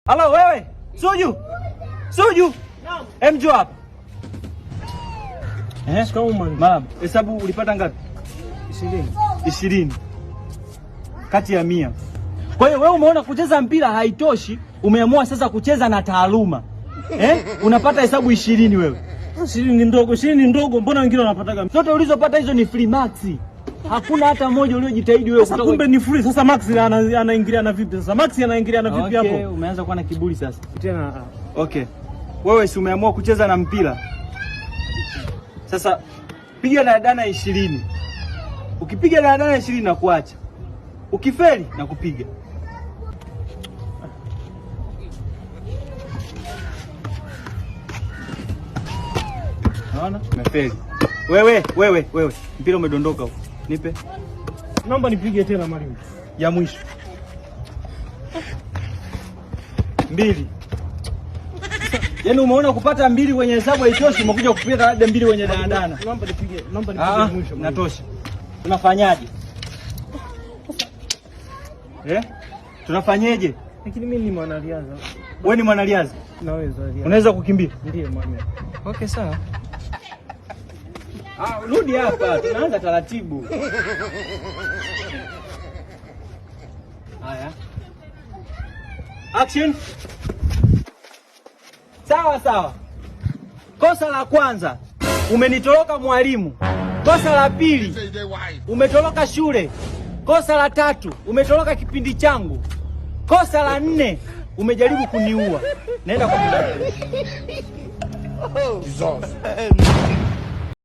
Halo wewe, Suju. Suju. Naam. Njoo hapa. Mama, hesabu ulipata ngapi? 20 kati ya 100. Kwa hiyo wewe umeona kucheza mpira haitoshi, umeamua sasa kucheza na taaluma. Unapata hesabu 20 wewe. 20 ni ndogo, mbona wengine wanapataga? Zote ulizopata hizo ni free max. Hakuna hata mmoja uliojitahidi wewe. Sasa kumbe ni free. Sasa Max anaingilia na vipi sasa? Max anaingilia na vipi hapo? Okay, umeanza kuwa na kiburi sasa. Tena okay. Wewe si umeamua kucheza na mpira. Sasa piga na dana 20. Ukipiga na dana 20 na kuacha. Ukifeli na kupiga. Naona? Umefeli. Wewe. Mpira umedondoka huko. Nipe. Naomba nipige tena mwalimu. Ya mwisho. 2. Yaani umeona kupata 2 kwenye hesabu haitoshi, umekuja kupiga labda 2 kwenye danadana. Naomba nipige mwisho. Natosha. Tunafanyaje? Tunafanyaje? Lakini mimi ni mwanariadha. Wewe ni mwanariadha? Naweza. Unaweza kukimbia? Ndiyo mwalimu. Okay, sawa. Rudi hapa, tunaanza taratibu. Haya. Action. Sawa. Kosa la kwanza, umenitoroka mwalimu. Kosa la pili, umetoroka shule. Kosa la tatu, umetoroka kipindi changu. Kosa la 4, umejaribu kuniua. Naenda kwa